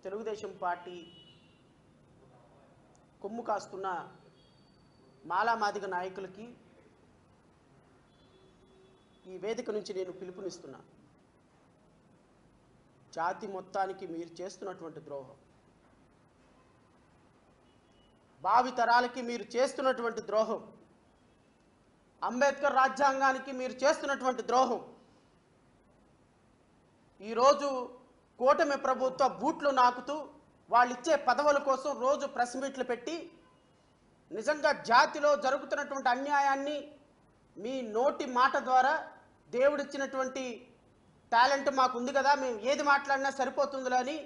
Telugu Desam party కొమ్ము కాస్తున్న మాలామాదిగ నాయకులకి ఈ వేదిక నుంచి నేను పిలుపునిస్తున్నా. జాతి మొత్తానికి మీరు చేస్తున్నటువంటి ద్రోహం, భావితరాలకి మీరు చేస్తున్నటువంటి ద్రోహం, అంబేద్కర్ రాజ్యాంగానికి మీరు చేస్తున్నటువంటి ద్రోహం, ఈరోజు కూటమి ప్రభుత్వ బూట్లు నాకుతూ వాళ్ళు ఇచ్చే పదవుల కోసం రోజు ప్రెస్ మీట్లు పెట్టి నిజంగా జాతిలో జరుగుతున్నటువంటి అన్యాయాన్ని మీ నోటి మాట ద్వారా దేవుడిచ్చినటువంటి టాలెంట్ మాకు ఉంది కదా, మేము ఏది మాట్లాడినా సరిపోతుందిలే అని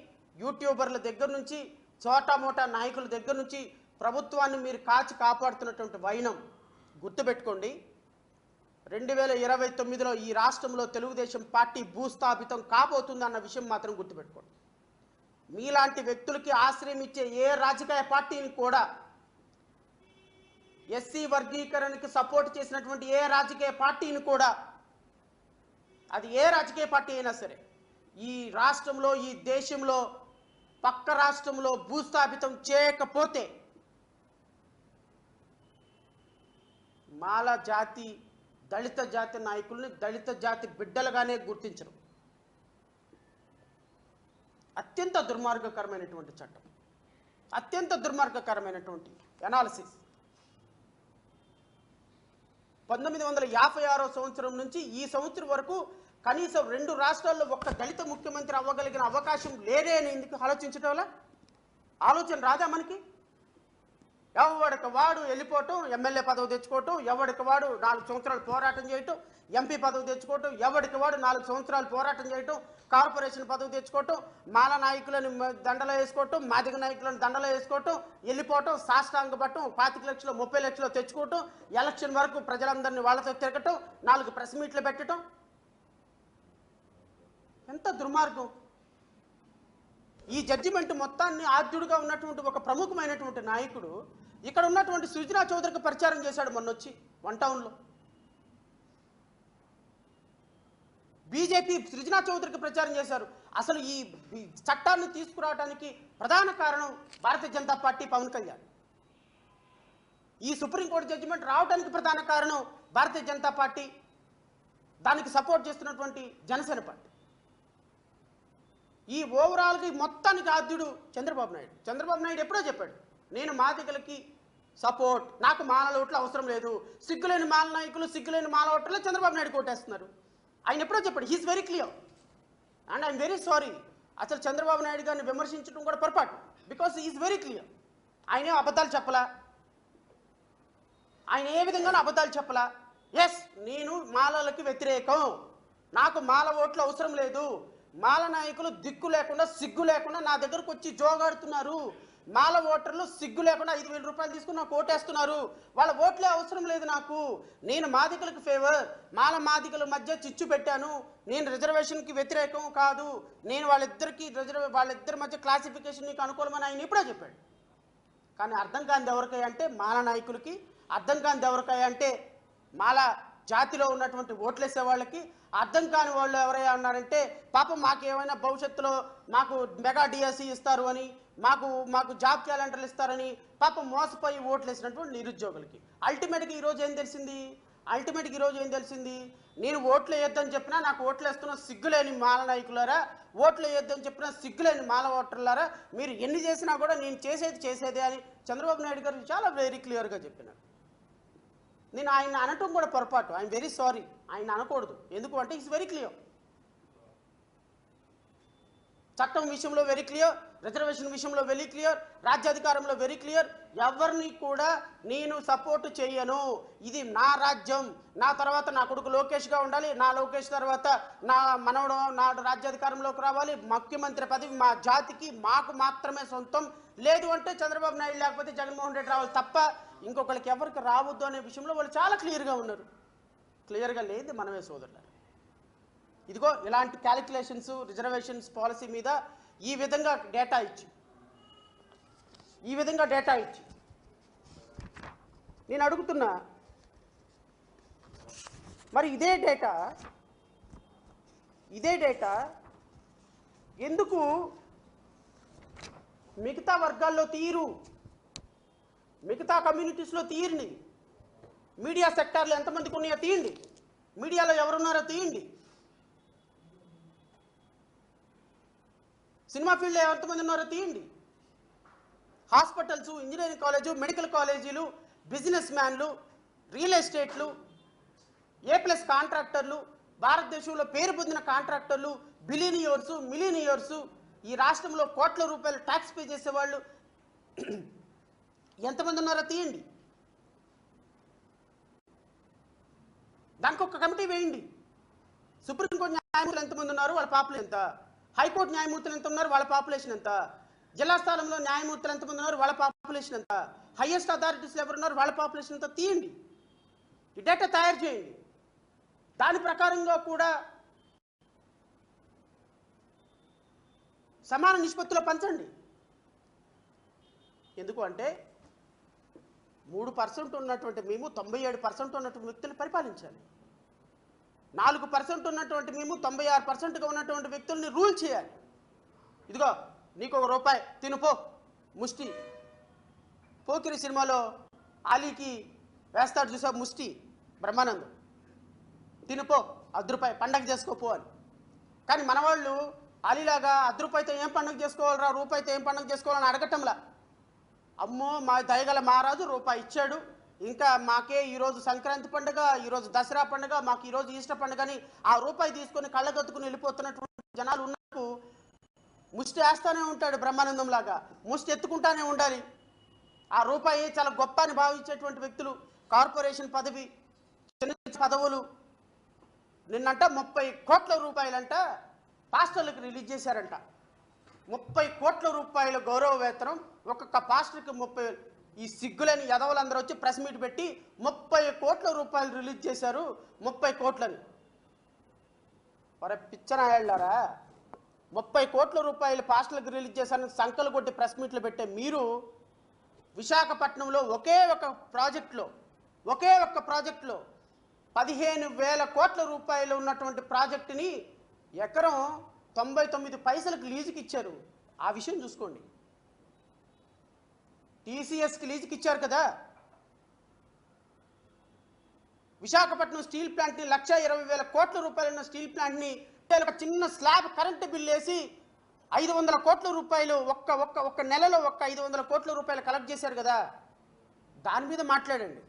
యూట్యూబర్ల దగ్గర నుంచి చోటా మోటా నాయకుల దగ్గర నుంచి ప్రభుత్వాన్ని మీరు కాపాడుతున్నటువంటి వైనం గుర్తుపెట్టుకోండి. 2029లో ఈ రాష్ట్రంలో తెలుగుదేశం పార్టీ భూస్థాపితం కాబోతుందన్న విషయం మాత్రం గుర్తుపెట్టుకోండి. మీలాంటి వ్యక్తులకి ఆశ్రయం ఇచ్చే ఏ రాజకీయ పార్టీని కూడా, ఎస్సీ వర్గీకరణకి సపోర్ట్ చేసినటువంటి ఏ రాజకీయ పార్టీని కూడా, అది ఏ రాజకీయ పార్టీ అయినా సరే, ఈ రాష్ట్రంలో ఈ దేశంలో పక్క రాష్ట్రంలో భూస్థాపితం చేయకపోతే మాల జాతి దళిత జాతి నాయకుల్ని దళిత జాతి బిడ్డలుగానే గుర్తించరు. అత్యంత దుర్మార్గకరమైనటువంటి చట్టం, అత్యంత దుర్మార్గకరమైనటువంటి అనాలిసిస్. 1956వ సంవత్సరం నుంచి ఈ సంవత్సరం వరకు కనీసం 2 రాష్ట్రాల్లో ఒక్క దళిత ముఖ్యమంత్రి అవ్వగలిగిన అవకాశం లేదే అని ఎందుకు ఆలోచించడం వల్ల ఆలోచన రాదా మనకి? ఎవడికి వాడు వెళ్ళిపోవటం, ఎమ్మెల్యే పదవి తెచ్చుకోవటం, ఎవడికి వాడు 4 సంవత్సరాలు పోరాటం చేయటం, ఎంపీ పదవి తెచ్చుకోవటం, ఎవడికి వాడు 4 సంవత్సరాలు పోరాటం చేయటం, కార్పొరేషన్ పదవి తెచ్చుకోవటం, మాల నాయకులను దండలో వేసుకోవటం, మాదిగ నాయకులను దండలో వేసుకోవటం, వెళ్ళిపోవటం, సాష్టాంగ పట్టం, 25 లక్షలు 30 లక్షలు తెచ్చుకోవటం, ఎలక్షన్ వరకు ప్రజలందరినీ వాళ్ళతో తిరగటం, 4 ప్రెస్ మీట్లు పెట్టడం. ఎంత దుర్మార్గం! ఈ జడ్జిమెంట్ మొత్తాన్ని ఆద్యుడిగా ఉన్నటువంటి ఒక ప్రముఖమైనటువంటి నాయకుడు ఇక్కడ ఉన్నటువంటి సృజనా చౌదరికి ప్రచారం చేశాడు మొన్నొచ్చి 1 టౌన్లో. బీజేపీ సృజనా చౌదరికి ప్రచారం చేశారు. అసలు ఈ చట్టాన్ని తీసుకురావడానికి ప్రధాన కారణం భారతీయ జనతా పార్టీ, పవన్ కళ్యాణ్. ఈ సుప్రీంకోర్టు జడ్జిమెంట్ రావడానికి ప్రధాన కారణం భారతీయ జనతా పార్టీ, దానికి సపోర్ట్ చేస్తున్నటువంటి జనసేన పార్టీ. ఈ ఓవరాల్కి మొత్తానికి ఆద్యుడు చంద్రబాబు నాయుడు. చంద్రబాబు నాయుడు ఎప్పుడో చెప్పాడు, నేను మాదిగలకి సపోర్ట్, నాకు మాల ఓట్లు అవసరం లేదు, సిగ్గులేని మాల నాయకులు సిగ్గులేని మాల ఓట్లలో చంద్రబాబు నాయుడు కోటేస్తున్నారు. ఆయన ఎప్పుడో చెప్పాడు. He's very clear and I'm very sorry. అసలు చంద్రబాబు నాయుడు గారిని విమర్శించడం కూడా పొరపాటు. Because he's very clear. ఆయన ఏం అబద్ధాలు చెప్పలా, ఆయన ఏ విధంగానూ అబద్ధాలు చెప్పలా. ఎస్, నేను మాలలకి వ్యతిరేకం, నాకు మాల ఓట్లు అవసరం లేదు, మాల నాయకులు దిక్కు లేకుండా సిగ్గు లేకుండా నా దగ్గరకు వచ్చి జోగాడుతున్నారు, మాల ఓటర్లు సిగ్గు లేకుండా 5,000 రూపాయలు తీసుకుని నాకు ఓటేస్తున్నారు, వాళ్ళ ఓట్లే అవసరం లేదు నాకు, నేను మాదిగలకు ఫేవర్, మాదిగల మధ్య చిచ్చు పెట్టాను, నేను రిజర్వేషన్కి వ్యతిరేకం కాదు, నేను వాళ్ళిద్దరి మధ్య క్లాసిఫికేషన్ నీకు అనుకూలమని ఆయన ఇప్పుడే చెప్పాడు. కానీ అర్థం కానిది ఎవరికై అంటే మాల నాయకులకి, అర్థం కానిది ఎవరికై అంటే మాల జాతిలో ఉన్నటువంటి ఓట్లేసే వాళ్ళకి, అర్థం కాని వాళ్ళు ఎవరైనా ఉన్నారంటే పాపం మాకు ఏమైనా భవిష్యత్తులో మాకు మెగా డిఎస్సి ఇస్తారు అని, మాకు జాబ్ క్యాలెండర్లు ఇస్తారని పాపం మోసపోయి ఓట్లు వేసినటువంటి నిరుద్యోగులకి. అల్టిమేట్గా ఈరోజు ఏం తెలిసింది? నేను ఓట్లు వేయొద్దని చెప్పినా నాకు ఓట్లు వేస్తున్న సిగ్గులేని మాల నాయకులారా, ఓట్లు వేయొద్దని చెప్పినా సిగ్గులేని మాల ఓటర్లారా, మీరు ఎన్ని చేసినా కూడా నేను చేసేదే అని చంద్రబాబు నాయుడు గారు చాలా వెరీ క్లియర్గా చెప్పినారు. నేను ఆయన అనటం కూడా పొరపాటు. ఐఎమ్ వెరీ సారీ, ఆయన అనకూడదు. ఎందుకు అంటే ఇట్స్ వెరీ క్లియర్. చట్టం విషయంలో వెరీ క్లియర్, రిజర్వేషన్ విషయంలో వెరీ క్లియర్, రాజ్యాధికారంలో వెరీ క్లియర్. ఎవరిని కూడా నేను సపోర్ట్ చేయను, ఇది నా రాజ్యం, నా తర్వాత నా కొడుకు లోకేష్గా ఉండాలి, నా లోకేష్ తర్వాత నా మనవడు నా రాజ్యాధికారంలోకి రావాలి, ముఖ్యమంత్రి పదవి మా జాతికి మాకు మాత్రమే సొంతం, లేదు అంటే చంద్రబాబు నాయుడు లేకపోతే జగన్మోహన్ రెడ్డి రావాలి తప్ప ఇంకొకరికి ఎవరికి రావద్దు అనే విషయంలో వాళ్ళు చాలా క్లియర్గా ఉన్నారు. క్లియర్గా లేదు మనమే సోదరులారు. ఇదిగో ఇలాంటి క్యాలిక్యులేషన్స్, రిజర్వేషన్స్ పాలసీ మీద ఈ విధంగా డేటా ఇచ్చి నేను అడుగుతున్నా, మరి ఇదే డేటా ఎందుకు మిగతా వర్గాల్లో తీరు, మిగతా కమ్యూనిటీస్లో తీయండి. మీడియా సెక్టార్లో ఎంతమందికి ఉన్నాయో తీయండి, మీడియాలో ఎవరున్నారో తీయండి, సినిమా ఫీల్డ్లో ఎంతమంది ఉన్నారో తీయండి. హాస్పిటల్స్, ఇంజనీరింగ్ కాలేజు, మెడికల్ కాలేజీలు, బిజినెస్ మ్యాన్లు, రియల్ ఎస్టేట్లు, A+ కాంట్రాక్టర్లు, భారతదేశంలో పేరు పొందిన కాంట్రాక్టర్లు, బిలియనియర్స్, మిలియనియర్స్, ఈ రాష్ట్రంలో కోట్ల రూపాయలు ట్యాక్స్ పే చేసేవాళ్ళు ఎంతమంది ఉన్నారో తీయండి. దానికి ఒక కమిటీ వేయండి. సుప్రీంకోర్టు న్యాయమూర్తులు ఎంతమంది ఉన్నారు, వాళ్ళ పాపులేషన్ ఎంత, హైకోర్టు న్యాయమూర్తులు ఎంత ఉన్నారు, వాళ్ళ పాపులేషన్ ఎంత, జిల్లా స్థానంలో న్యాయమూర్తులు ఎంతమంది ఉన్నారు, వాళ్ళ పాపులేషన్ ఎంత, హైయెస్ట్ అథారిటీస్లో ఎవరున్నారు, వాళ్ళ పాపులేషన్ ఎంత తీయండి. ఈ డేటా తయారు చేయండి. దాని ప్రకారంగా కూడా సమాన నిష్పత్తిలో పంచండి. ఎందుకు అంటే 3% ఉన్నటువంటి మేము 97% ఉన్నటువంటి వ్యక్తులు పరిపాలించాలి. 4% ఉన్నటువంటి మేము 96%గా ఉన్నటువంటి వ్యక్తుల్ని రూల్ చేయాలి. ఇదిగో నీకు ₹1 తినుపో ముష్టి. పోకిరి సినిమాలో ఆలీకి వేస్తాడు చూసా ముష్టి బ్రహ్మానందం, తినుపో ₹1 పండగ చేసుకోపో అని. కానీ మనవాళ్ళు అలీలాగా ₹1 ఏం పండుగ చేసుకోవాలరా, ₹1 ఏం పండుగ చేసుకోవాలని అడగటంలా. అమ్మో మా దయగల మహారాజు ₹1 ఇచ్చాడు, ఇంకా మాకే ఈరోజు సంక్రాంతి పండుగ, ఈరోజు దసరా పండుగ, మాకు ఈరోజు ఈస్టర్ పండుగ అని ఆ ₹1 తీసుకొని కళ్ళగత్తుకుని వెళ్ళిపోతున్నటువంటి జనాలు ఉన్నప్పుడు ముష్టి వేస్తానే ఉంటాడు బ్రహ్మానందం లాగా, ముష్టి ఎత్తుకుంటానే ఉండాలి. ఆ ₹1 చాలా గొప్ప అని భావించేటువంటి వ్యక్తులు, కార్పొరేషన్ పదవి, చిన్న పదవులు, నిన్నంట 30 కోట్ల రూపాయలంట పాస్టర్లకు రిలీజ్ చేశారంట. 30 కోట్ల రూపాయల గౌరవ వేతనం ఒక్కొక్క పాస్టర్కి 30. ఈ సిగ్గులని యదవులందరూ వచ్చి ప్రెస్ మీట్ పెట్టి 30 కోట్ల రూపాయలు రిలీజ్ చేశారు, 30 కోట్లని. ఒరే పిచ్చనాయాళ్ళారా, 30 కోట్ల రూపాయలు పాస్టర్లకు రిలీజ్ చేశారని సంకలు కొట్టి ప్రెస్ మీట్లు పెట్టే మీరు విశాఖపట్నంలో ఒకే ఒక ప్రాజెక్టులో 15,000 కోట్ల రూపాయలు ఉన్నటువంటి ప్రాజెక్టుని ఎకరం 99 పైసలకు లీజుకి ఇచ్చారు. ఆ విషయం చూసుకోండి. TCSకి లీజుకి ఇచ్చారు కదా. విశాఖపట్నం స్టీల్ ప్లాంట్ని 1,20,000 కోట్ల రూపాయలు ఉన్న స్టీల్ ప్లాంట్ని ఒక చిన్న స్లాబ్ కరెంటు బిల్ వేసి 500 కోట్ల రూపాయలు ఒక్క నెలలో 500 కోట్ల రూపాయలు కలెక్ట్ చేశారు కదా. దాని మీద మాట్లాడండి.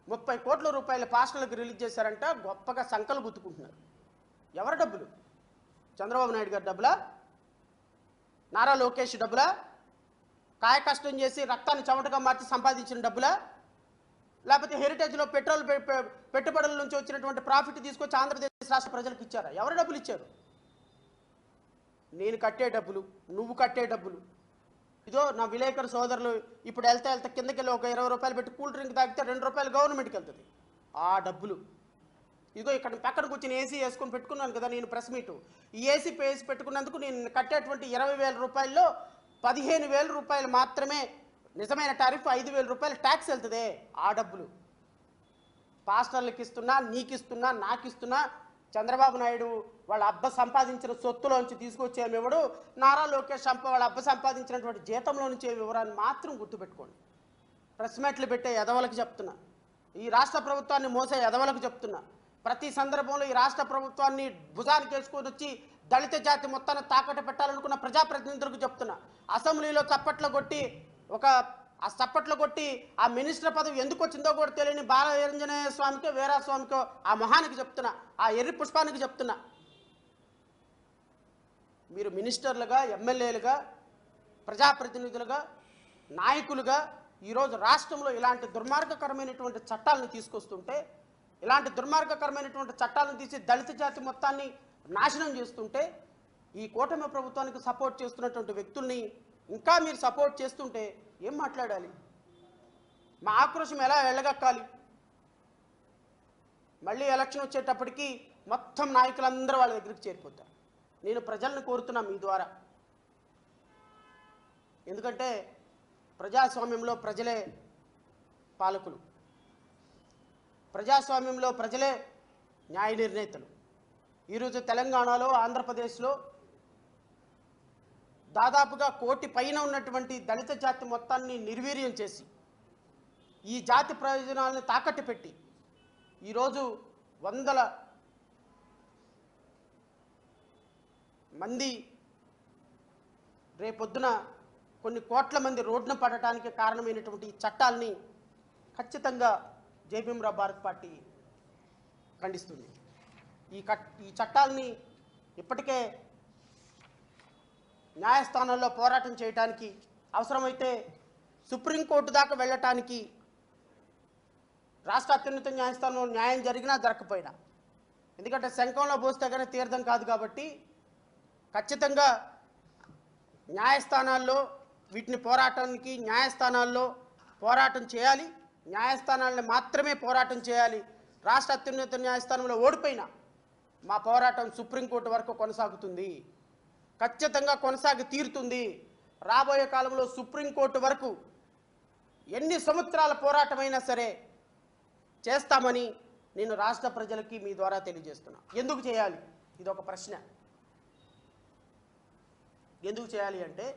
30 కోట్ల రూపాయల పాస్టర్లకు రిలీజ్ చేశారంట, గొప్పగా సంకలు గుర్తుకుంటున్నారు. ఎవరి డబ్బులు? చంద్రబాబు నాయుడు గారి డబ్బులా, నారా లోకేష్ డబ్బులా, కాయ కష్టం చేసి రక్తాన్ని చెమటగా మార్చి సంపాదించిన డబ్బులా, లేకపోతే హెరిటేజ్లో పెట్రోల్ పెట్టుబడుల నుంచి వచ్చినటువంటి ప్రాఫిట్ తీసుకొచ్చి ఆంధ్రప్రదేశ్ రాష్ట్ర ప్రజలకు ఇచ్చారా? ఎవరి డబ్బులు ఇచ్చారు? నేను కట్టే డబ్బులు, నువ్వు కట్టే డబ్బులు. ఇదో నా విలేకరు సోదరులు ఇప్పుడు వెళ్తే కిందకి వెళ్ళి ఒక ₹20 పెట్టి కూల్ డ్రింక్ తాగితే ₹2 గవర్నమెంట్కి వెళ్తుంది. ఆ డబ్బులు ఇదిగో ఇక్కడ పక్కన కూర్చొని ఏసీ వేసుకొని పెట్టుకున్నాను కదా నేను ప్రెస్ మీటు. ఈ ఏసీ వేసి పెట్టుకున్నందుకు నేను కట్టేటువంటి ₹20,000లో ₹15,000 మాత్రమే నిజమైన టారిఫ్, ₹5,000 ట్యాక్స్ వెళ్తుంది. ఆ డబ్బులు పాస్టర్లకు ఇస్తున్నా, నీకు ఇస్తున్నా, నాకు ఇస్తున్నా. చంద్రబాబు నాయుడు వాళ్ళ అబ్బ సంపాదించిన సొత్తులోంచి తీసుకొచ్చేమివ్వడు, నారా లోకేష్ వాళ్ళ అబ్బ సంపాదించినటువంటి జీతంలో నుంచి వివరాన్ని మాత్రం గుర్తుపెట్టుకోండి. ప్రెస్ మీట్లు పెట్టే ఎదవలకు చెప్తున్నా, ఈ రాష్ట్ర ప్రభుత్వాన్ని మోసే ఎదవలకు చెప్తున్నా. ప్రతి సందర్భంలో ఈ రాష్ట్ర ప్రభుత్వాన్ని భుజానికి వేసుకొని వచ్చి దళిత జాతి మొత్తాన్ని తాకట్టు పెట్టాలనుకున్న ప్రజాప్రతినిధులకు చెప్తున్నా. అసెంబ్లీలో చప్పట్లు కొట్టి ఆ మినిస్టర్ పదవి ఎందుకు వచ్చిందో కూడా తెలియని బాలవీరాంజనేయ స్వామికో వీరాస్వామికో ఆ మొహానికి చెప్తున్నా, ఆ ఎర్రి పుష్పానికి చెప్తున్నా. మీరు మినిస్టర్లుగా, ఎమ్మెల్యేలుగా, ప్రజాప్రతినిధులుగా, నాయకులుగా ఈరోజు రాష్ట్రంలో ఇలాంటి దుర్మార్గకరమైనటువంటి చట్టాలను తీసుకొస్తుంటే, ఇలాంటి దుర్మార్గకరమైనటువంటి చట్టాలను తీసి దళిత జాతి మొత్తాన్ని నాశనం చేస్తుంటే, ఈ కూటమి ప్రభుత్వానికి సపోర్ట్ చేస్తున్నటువంటి వ్యక్తుల్ని ఇంకా మీరు సపోర్ట్ చేస్తుంటే ఏం మాట్లాడాలి? మా ఆక్రోశం ఎలా వెళ్ళగక్కాలి? మళ్ళీ ఎలక్షన్ వచ్చేటప్పటికి మొత్తం నాయకులందరూ వాళ్ళ దగ్గరికి చేరిపోతారు. నేను ప్రజలను కోరుతున్నా మీ ద్వారా, ఎందుకంటే ప్రజాస్వామ్యంలో ప్రజలే పాలకులు, ప్రజాస్వామ్యంలో ప్రజలే న్యాయ నిర్ణేతలు. ఈరోజు తెలంగాణలో, ఆంధ్రప్రదేశ్లో దాదాపుగా 1 కోటి పైన ఉన్నటువంటి దళిత జాతి మొత్తాన్ని నిర్వీర్యం చేసి ఈ జాతి ప్రయోజనాలను తాకట్టు పెట్టి ఈరోజు వందల మంది రేపొద్దున కొన్ని కోట్ల మంది రోడ్డున పడటానికి కారణమైనటువంటి ఈ చట్టాలని ఖచ్చితంగా జై భీమ్రావ్ భారత్ పార్టీ ఖండిస్తుంది. ఈ చట్టాలని ఇప్పటికే న్యాయస్థానాల్లో పోరాటం చేయడానికి, అవసరమైతే సుప్రీంకోర్టు దాకా వెళ్ళటానికి, రాష్ట్ర అత్యున్నత న్యాయస్థానంలో న్యాయం జరిగినా జరగకపోయినా, ఎందుకంటే శంఖంలో పోస్తే కానీ తీర్థం కాదు కాబట్టి ఖచ్చితంగా న్యాయస్థానాల్లో వీటిని పోరాటానికి న్యాయస్థానాల్లో పోరాటం చేయాలి. న్యాయస్థానాలను మాత్రమే పోరాటం చేయాలి. రాష్ట్ర అత్యున్నత న్యాయస్థానంలో ఓడిపోయినా మా పోరాటం సుప్రీంకోర్టు వరకు కొనసాగుతుంది, ఖచ్చితంగా కొనసాగి తీరుతుంది. రాబోయే కాలంలో సుప్రీంకోర్టు వరకు ఎన్ని సంవత్సరాల పోరాటమైనా సరే చేస్తామని నేను రాష్ట్ర ప్రజలకి మీ ద్వారా తెలియజేస్తున్నా. ఎందుకు చేయాలి? ఇది ఒక ప్రశ్న. ఎందుకు చేయాలి అంటే,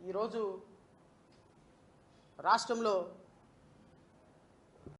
ఈరోజు రాష్ట్రంలో